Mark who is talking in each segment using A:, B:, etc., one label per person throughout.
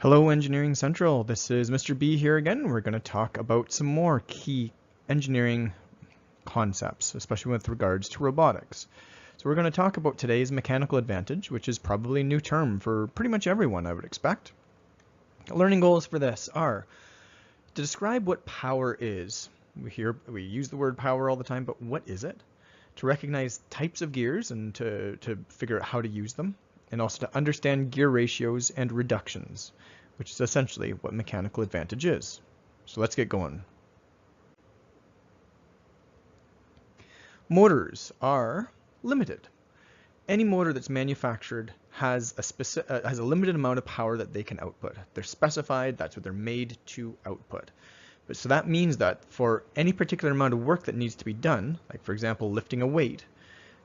A: Hello Engineering Central, this is Mr. B here again. We're going to talk about some more key engineering concepts, especially with regards to robotics. So we're going to talk about today's mechanical advantage, which is probably a new term for pretty much everyone, I would expect. Learning goals for this are to describe what power is. We use the word power all the time, but what is it? To recognize types of gears and to figure out how to use them, and also to understand gear ratios and reductions, which is essentially what mechanical advantage is. So let's get going. Motors are limited. Any motor that's manufactured has a limited amount of power that they can output. They're specified, that's what they're made to output. So that means that for any particular amount of work that needs to be done, like for example lifting a weight,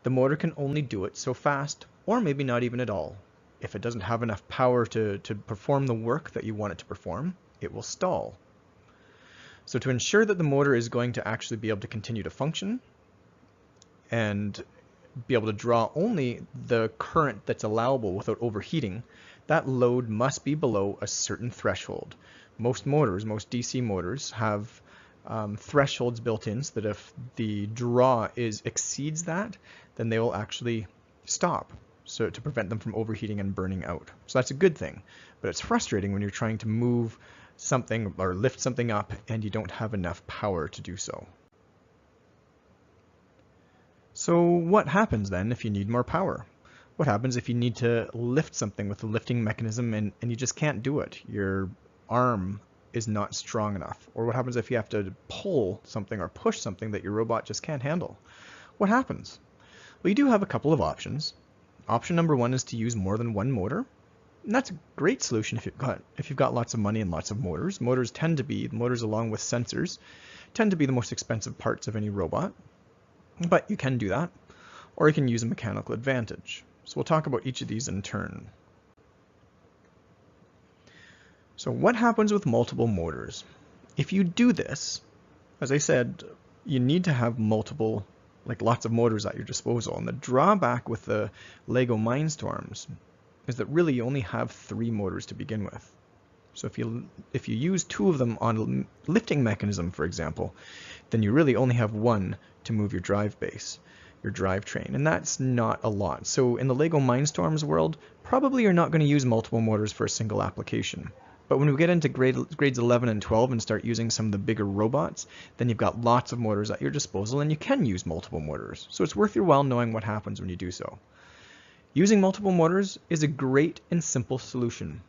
A: the motor can only do it so fast, or maybe not even at all. If it doesn't have enough power to perform the work that you want it to perform, it will stall. So to ensure that the motor is going to actually be able to continue to function and be able to draw only the current that's allowable without overheating, that load must be below a certain threshold. Most DC motors have thresholds built in so that if the draw exceeds that, then they will actually stop, so to prevent them from overheating and burning out. So that's a good thing, but it's frustrating when you're trying to move something or lift something up and you don't have enough power to do so. So what happens then if you need more power? What happens if you need to lift something with a lifting mechanism and you just can't do it? Your arm is not strong enough. Or what happens if you have to pull something or push something that your robot just can't handle? What happens? Well, you do have a couple of options. Option number one is to use more than one motor. And that's a great solution if you've got lots of money and lots of motors. Motors along with sensors tend to be the most expensive parts of any robot. But you can do that, or you can use a mechanical advantage. So we'll talk about each of these in turn. So what happens with multiple motors? If you do this, as I said, you need to have lots of motors at your disposal. And the drawback with the Lego Mindstorms is that really you only have 3 motors to begin with. So if you use 2 of them on a lifting mechanism, for example, then you really only have 1 to move your drive base, your drivetrain, and that's not a lot. So in the Lego Mindstorms world, probably you're not going to use multiple motors for a single application. But when we get into grades 11 and 12 and start using some of the bigger robots, then you've got lots of motors at your disposal and you can use multiple motors. So it's worth your while knowing what happens when you do so. Using multiple motors is a great and simple solution.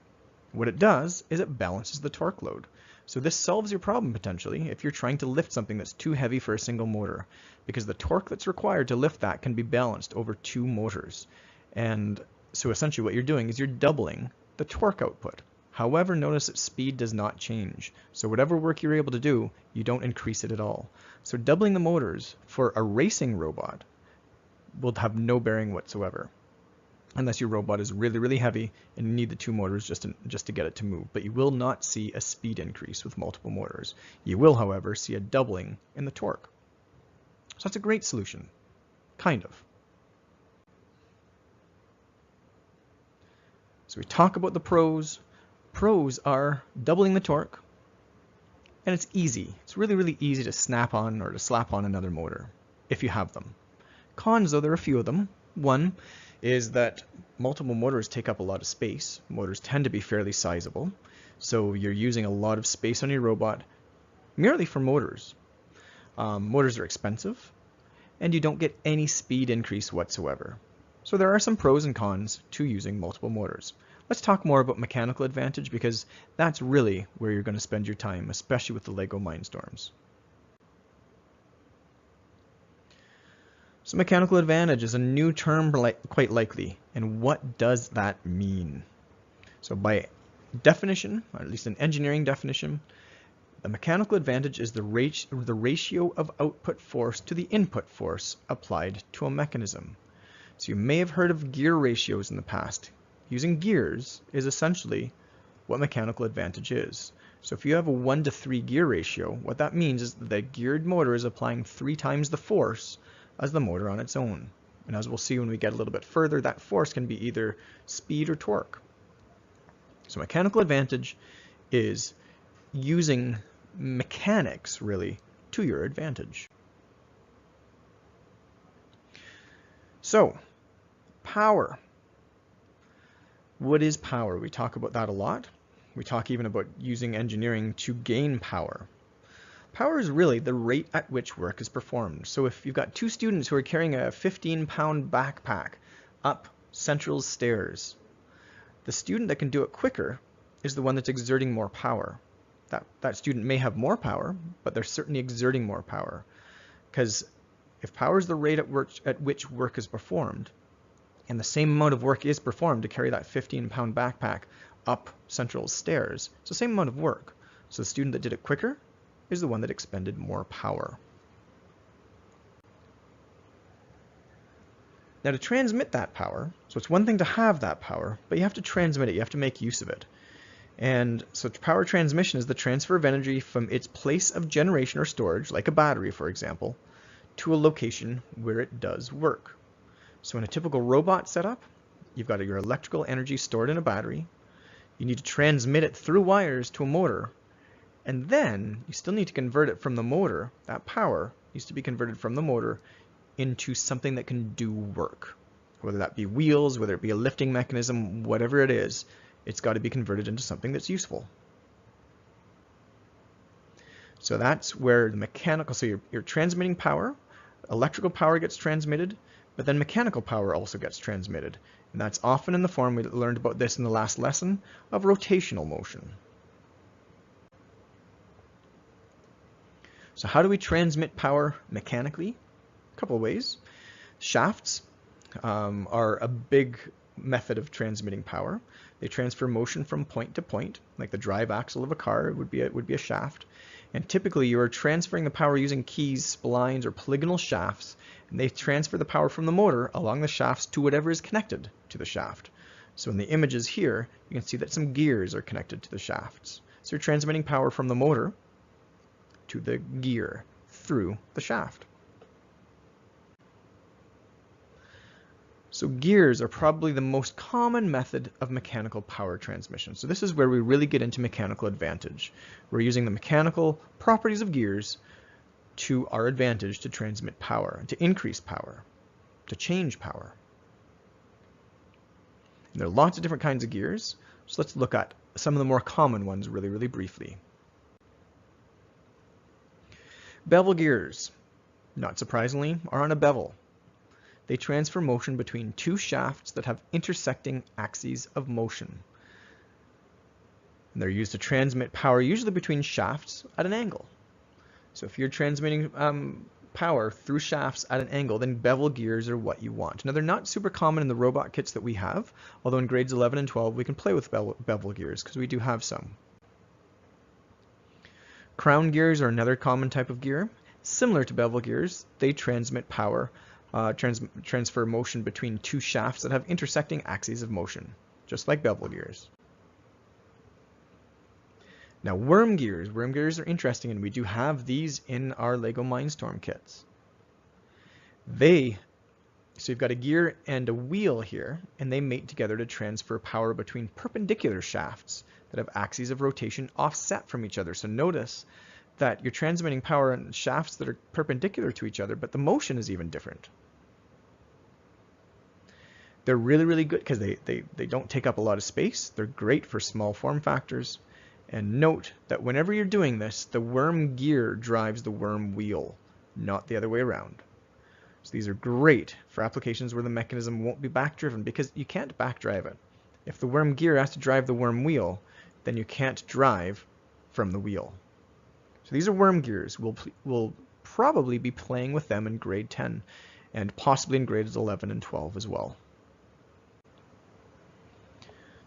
A: What it does is it balances the torque load. So this solves your problem potentially if you're trying to lift something that's too heavy for a single motor, because the torque that's required to lift that can be balanced over 2 motors. And so essentially what you're doing is you're doubling the torque output. However, notice that speed does not change. So whatever work you're able to do, you don't increase it at all. So doubling the motors for a racing robot will have no bearing whatsoever, unless your robot is really, really heavy and you need the 2 motors just to get it to move. But you will not see a speed increase with multiple motors. You will, however, see a doubling in the torque. So that's a great solution, kind of. So we talk about the pros. Pros are doubling the torque, and it's easy. It's really, really easy to snap on or to slap on another motor if you have them. Cons, though, there are a few of them. One is that multiple motors take up a lot of space. Motors tend to be fairly sizable, so you're using a lot of space on your robot merely for motors. Motors are expensive, and you don't get any speed increase whatsoever. So there are some pros and cons to using multiple motors. Let's talk more about mechanical advantage, because that's really where you're going to spend your time, especially with the Lego Mindstorms. So mechanical advantage is a new term quite likely, and what does that mean? So by definition, or at least an engineering definition, the mechanical advantage is the ratio of output force to the input force applied to a mechanism. So you may have heard of gear ratios in the past. Using gears is essentially what mechanical advantage is. So if you have a 1:3 gear ratio, what that means is that the geared motor is applying 3 times the force as the motor on its own. And as we'll see when we get a little bit further, that force can be either speed or torque. So mechanical advantage is using mechanics, really, to your advantage. So, power. What is power? We talk about that a lot. We talk even about using engineering to gain power. Power is really the rate at which work is performed. So if you've got two students who are carrying a 15-pound backpack up central stairs, the student that can do it quicker is the one that's exerting more power. That student may have more power, but they're certainly exerting more power. Because if power is the rate at which work is performed, and the same amount of work is performed to carry that 15-pound backpack up central stairs, it's the same amount of work. So the student that did it quicker is the one that expended more power. Now to transmit that power, so it's one thing to have that power, but you have to transmit it, you have to make use of it. And so power transmission is the transfer of energy from its place of generation or storage, like a battery for example, to a location where it does work. So in a typical robot setup, you've got your electrical energy stored in a battery, you need to transmit it through wires to a motor, and then you still need to convert it from the motor. That power needs to be converted from the motor into something that can do work. Whether that be wheels, whether it be a lifting mechanism, whatever it is, it's got to be converted into something that's useful. So that's where the mechanical, so you're transmitting power, electrical power gets transmitted, but then mechanical power also gets transmitted. And that's often in the form, we learned about this in the last lesson, of rotational motion. So how do we transmit power mechanically? A couple of ways. Shafts are a big method of transmitting power. They transfer motion from point to point, like the drive axle of a car would be a shaft. And typically you are transferring the power using keys, splines, or polygonal shafts, and they transfer the power from the motor along the shafts to whatever is connected to the shaft. So in the images here, you can see that some gears are connected to the shafts. So you're transmitting power from the motor to the gear through the shaft. So gears are probably the most common method of mechanical power transmission. So this is where we really get into mechanical advantage. We're using the mechanical properties of gears to our advantage to transmit power, to increase power, to change power. And there are lots of different kinds of gears, so let's look at some of the more common ones really, really briefly. Bevel gears, not surprisingly, are on a bevel. They transfer motion between two shafts that have intersecting axes of motion. And they're used to transmit power usually between shafts at an angle. So if you're transmitting power through shafts at an angle, then bevel gears are what you want. Now they're not super common in the robot kits that we have, although in grades 11 and 12 we can play with bevel gears because we do have some. Crown gears are another common type of gear. Similar to bevel gears, they transmit power, transfer motion between two shafts that have intersecting axes of motion, just like bevel gears. Now worm gears are interesting, and we do have these in our LEGO Mindstorm kits. So you've got a gear and a wheel here, and they mate together to transfer power between perpendicular shafts that have axes of rotation offset from each other. So notice that you're transmitting power on shafts that are perpendicular to each other, but the motion is even different. They're really, really good because they don't take up a lot of space. They're great for small form factors. And note that whenever you're doing this, the worm gear drives the worm wheel, not the other way around. So these are great for applications where the mechanism won't be back-driven, because you can't back-drive it. If the worm gear has to drive the worm wheel, then you can't drive from the wheel. So these are worm gears. We'll probably be playing with them in grade 10 and possibly in grades 11 and 12 as well.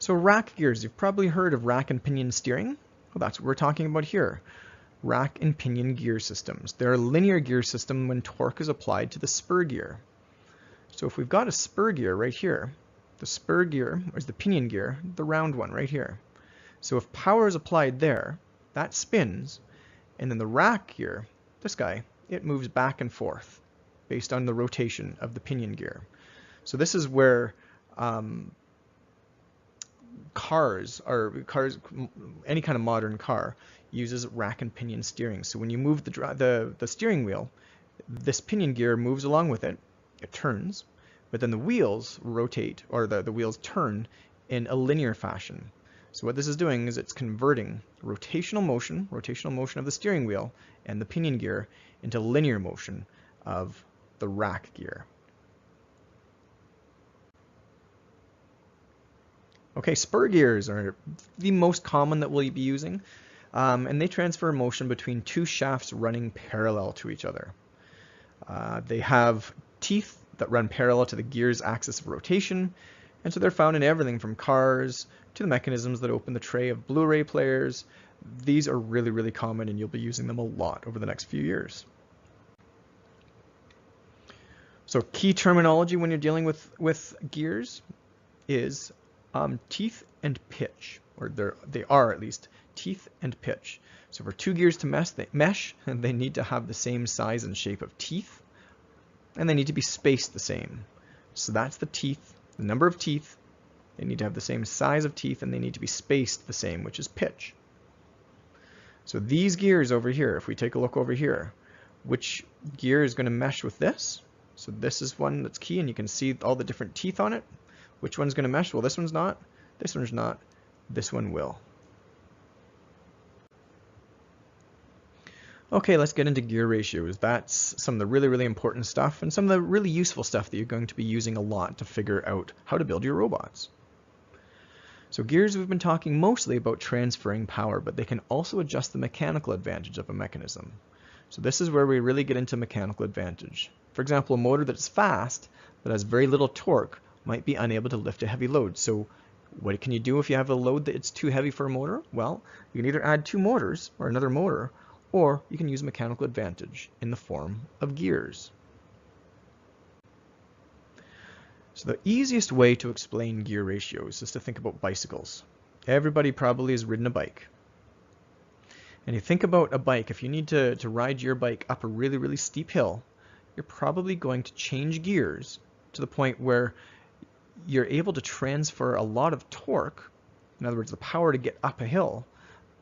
A: So rack gears, you've probably heard of rack and pinion steering. Well, that's what we're talking about here. Rack and pinion gear systems. They're a linear gear system when torque is applied to the spur gear. So if we've got a spur gear right here, the spur gear, or is the pinion gear, the round one right here. So if power is applied there, that spins, and then the rack gear, this guy, it moves back and forth based on the rotation of the pinion gear. So this is where any kind of modern car uses rack and pinion steering. So when you move the steering wheel, this pinion gear moves along with it. It turns, but then the wheels rotate, or the wheels turn in a linear fashion. So what this is doing is it's converting rotational motion of the steering wheel and the pinion gear into linear motion of the rack gear. Okay, spur gears are the most common that we'll be using, and they transfer motion between two shafts running parallel to each other. They have teeth that run parallel to the gear's axis of rotation, and so they're found in everything from cars to the mechanisms that open the tray of Blu-ray players. These are really, really common, and you'll be using them a lot over the next few years. So key terminology when you're dealing with gears is teeth and pitch, or they are at least teeth and pitch. So for two gears to mesh, they need to have the same size and shape of teeth, and they need to be spaced the same. So that's the teeth, the number of teeth. They need to have the same size of teeth, and they need to be spaced the same, which is pitch. So these gears over here, if we take a look over here, which gear is going to mesh with this? So this is one that's key, and you can see all the different teeth on it. Which one's going to mesh? Well, this one's not. This one's not. This one will. Okay, let's get into gear ratios. That's some of the really, really important stuff and some of the really useful stuff that you're going to be using a lot to figure out how to build your robots. So gears, we've been talking mostly about transferring power, but they can also adjust the mechanical advantage of a mechanism. So this is where we really get into mechanical advantage. For example, a motor that's fast but has very little torque might be unable to lift a heavy load. So what can you do if you have a load that it's too heavy for a motor? Well, you can either add two motors or another motor, or you can use mechanical advantage in the form of gears. So the easiest way to explain gear ratios is to think about bicycles. Everybody probably has ridden a bike. And you think about a bike, if you need to ride your bike up a really, really steep hill, you're probably going to change gears to the point where you're able to transfer a lot of torque, in other words, the power to get up a hill,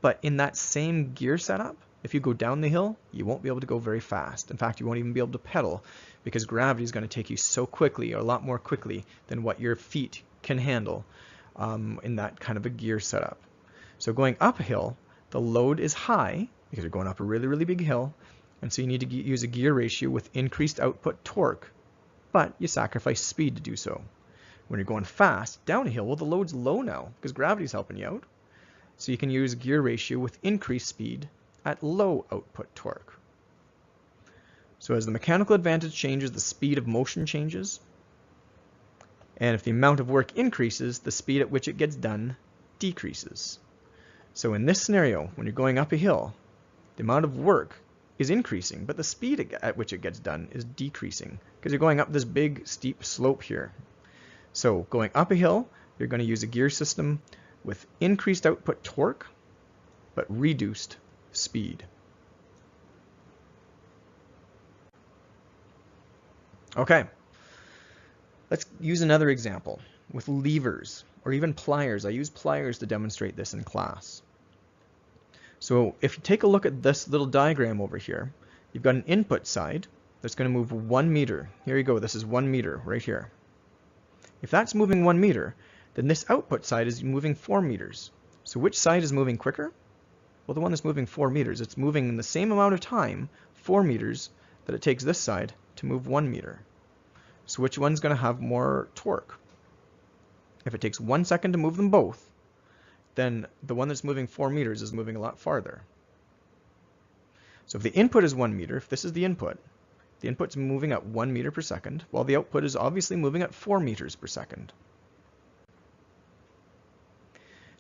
A: but in that same gear setup, if you go down the hill, you won't be able to go very fast. In fact, you won't even be able to pedal because gravity is going to take you so quickly, or a lot more quickly than what your feet can handle in that kind of a gear setup. So going up a hill, the load is high because you're going up a really, really big hill, and so you need to use a gear ratio with increased output torque, but you sacrifice speed to do so. When you're going fast down a hill, well, the load's low now because gravity's helping you out. So you can use gear ratio with increased speed at low output torque. So as the mechanical advantage changes, the speed of motion changes. And if the amount of work increases, the speed at which it gets done decreases. So in this scenario, when you're going up a hill, the amount of work is increasing, but the speed at which it gets done is decreasing because you're going up this big steep slope here. So going up a hill, you're going to use a gear system with increased output torque, but reduced speed. Okay, let's use another example with levers or even pliers. I use pliers to demonstrate this in class. So if you take a look at this little diagram over here, you've got an input side that's going to move 1 meter. Here you go, this is 1 meter right here. If that's moving 1 meter, then this output side is moving 4 meters. So which side is moving quicker? Well, the one that's moving 4 meters. It's moving in the same amount of time, 4 meters, that it takes this side to move 1 meter. So which one's going to have more torque? If it takes 1 second to move them both, then the one that's moving 4 meters is moving a lot farther. So if the input is 1 meter, if this is the input's moving at 1 meter per second, while the output is obviously moving at 4 meters per second.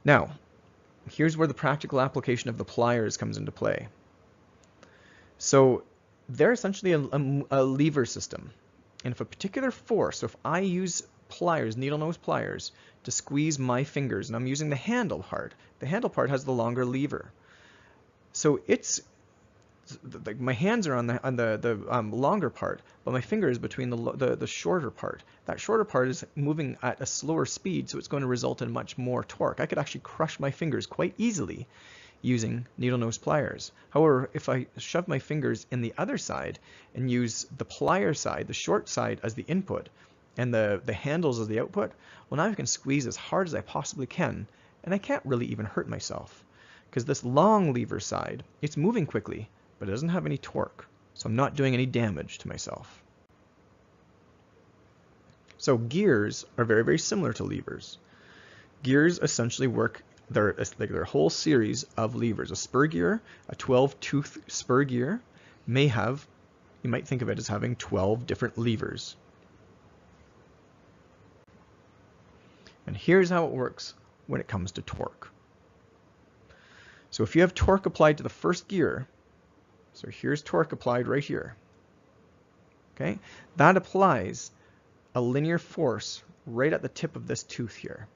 A: Now, here's where the practical application of the pliers comes into play. So they're essentially a lever system. And if a particular force, so if I use pliers, needle nose pliers, to squeeze my fingers, and I'm using the handle part has the longer lever. So its like my hands are on the longer part, but my finger is between the shorter part. That shorter part is moving at a slower speed, so it's going to result in much more torque. I could actually crush my fingers quite easily using needle nose pliers. However, if I shove my fingers in the other side and use the plier side, the short side, as the input and the handles as the output, well, now I can squeeze as hard as I possibly can, and I can't really even hurt myself. Because this long lever side, it's moving quickly, but it doesn't have any torque, so I'm not doing any damage to myself. So gears are very, very similar to levers. Gears essentially work, they're a whole series of levers. A spur gear, a 12-tooth spur gear, may have, you might think of it as having 12 different levers. And here's how it works when it comes to torque. So if you have torque applied to the first gear, so here's torque applied right here, okay? That applies a linear force right at the tip of this tooth here.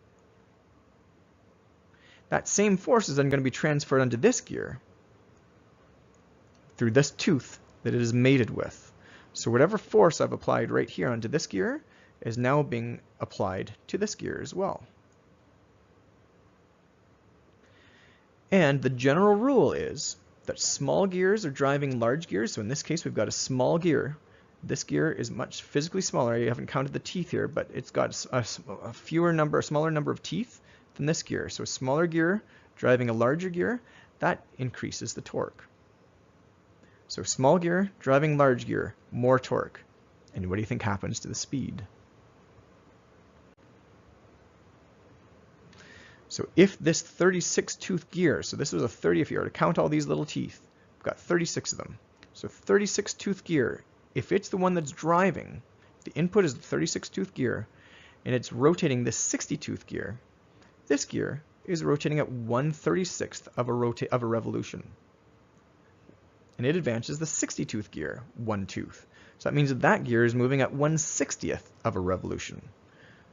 A: That same force is then going to be transferred onto this gear through this tooth that it is mated with. So whatever force I've applied right here onto this gear is now being applied to this gear as well. And the general rule is that small gears are driving large gears. So in this case, we've got a small gear. This gear is much physically smaller. I haven't counted the teeth here, but it's got a smaller number of teeth than this gear. So a smaller gear driving a larger gear, that increases the torque. So small gear driving large gear, more torque. And what do you think happens to the speed? So if this 36-tooth gear, so this was a 30 if you were to count all these little teeth, we've got 36 of them. So 36-tooth gear, if it's the one that's driving, the input is the 36-tooth gear, and it's rotating this 60-tooth gear, this gear is rotating at 1/36th of a revolution. And it advances the 60-tooth gear 1 tooth. So that means that that gear is moving at 1/60th of a revolution.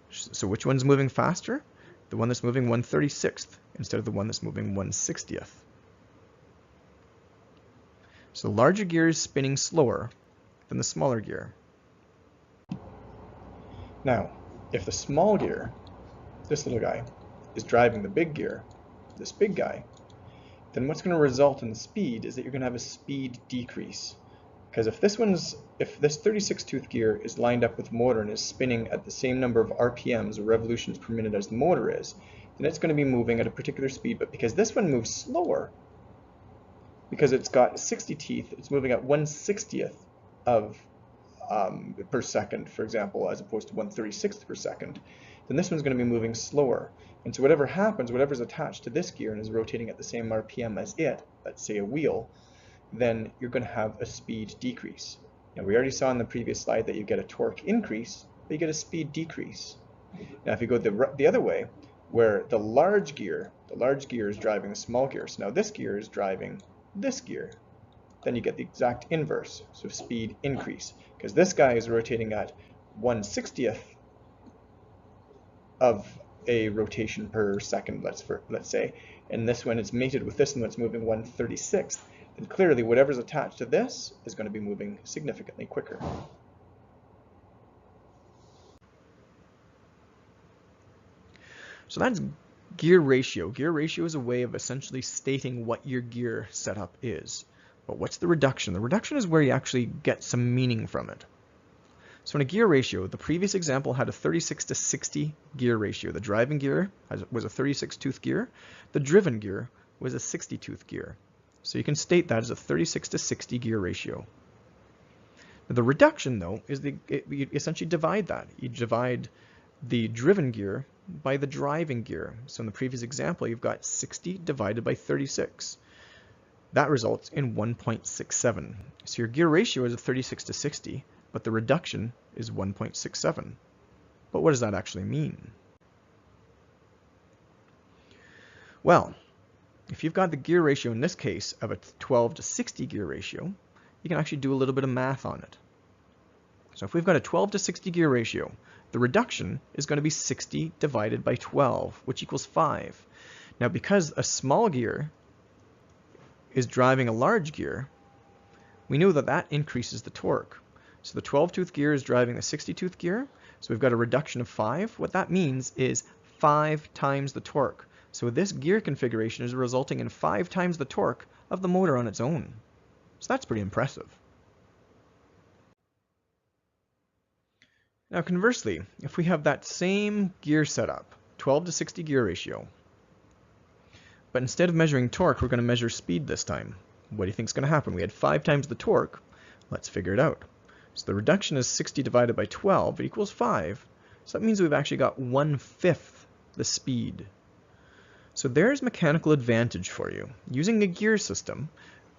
A: So which one's moving faster? The one that's moving 1/36th instead of the one that's moving 1/60th. So the larger gear is spinning slower than the smaller gear. Now, if the small gear, this little guy, is driving the big gear, this big guy, then what's going to result in the speed is that you're going to have a speed decrease. Because if this 36-tooth gear is lined up with the motor and is spinning at the same number of RPMs or revolutions per minute as the motor is, then it's going to be moving at a particular speed. But because this one moves slower, because it's got 60 teeth, it's moving at 1/60th of per second, for example, as opposed to 1/36th per second, then this one's going to be moving slower. And so whatever happens, whatever's attached to this gear and is rotating at the same RPM as it, let's say a wheel, then you're going to have a speed decrease. Now we already saw in the previous slide that you get a torque increase, but you get a speed decrease. Now if you go the other way, where the large gear is driving the small gear, so now this gear is driving this gear, then you get the exact inverse, so speed increase, because this guy is rotating at 1/60th of a rotation per second, let's say, and this one is mated with this one that's moving 1/36th. Then clearly whatever's attached to this is going to be moving significantly quicker. So that's gear ratio. Gear ratio is a way of essentially stating what your gear setup is. But what's the reduction? The reduction is where you actually get some meaning from it. So in a gear ratio, the previous example had a 36-to-60 gear ratio. The driving gear was a 36-tooth gear. The driven gear was a 60-tooth gear. So you can state that as a 36-to-60 gear ratio. Now the reduction, though, is you essentially divide that. You divide the driven gear by the driving gear. So in the previous example, you've got 60 divided by 36. That results in 1.67. So your gear ratio is a 36-to-60, but the reduction is 1.67. But what does that actually mean? Well, if you've got the gear ratio in this case of a 12-to-60 gear ratio, you can actually do a little bit of math on it. So if we've got a 12-to-60 gear ratio, the reduction is going to be 60 divided by 12, which equals 5. Now because a small gear is driving a large gear, we know that that increases the torque. So the 12-tooth gear is driving the 60-tooth gear, so we've got a reduction of 5. What that means is 5 times the torque. So this gear configuration is resulting in 5 times the torque of the motor on its own. So that's pretty impressive. Now conversely, if we have that same gear setup, 12 to 60 gear ratio, but instead of measuring torque, we're going to measure speed this time. What do you think is going to happen? We had 5 times the torque. Let's figure it out. So the reduction is 60 divided by 12, it equals 5. So that means we've actually got 1/5 the speed. So there's mechanical advantage for you. Using a gear system,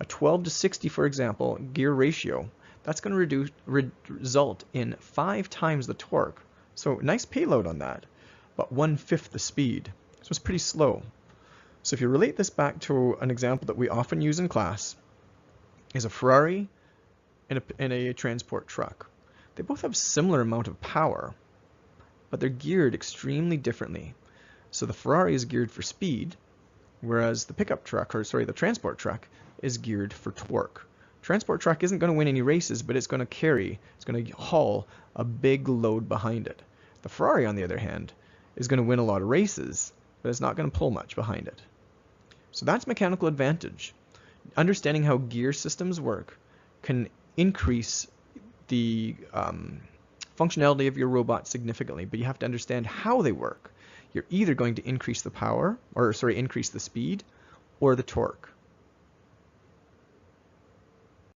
A: a 12 to 60, for example, gear ratio, that's going to result in 5 times the torque. So nice payload on that, but 1/5 the speed. So it's pretty slow. So if you relate this back to an example that we often use in class, is a Ferrari and a transport truck. They both have similar amount of power, but they're geared extremely differently. So the Ferrari is geared for speed, whereas the the transport truck is geared for torque. Transport truck isn't going to win any races, but it's going to haul a big load behind it. The Ferrari, on the other hand, is going to win a lot of races, but it's not going to pull much behind it. So that's mechanical advantage. Understanding how gear systems work can increase the functionality of your robot significantly, but you have to understand how they work. You're either going to increase the power, increase the speed, or the torque.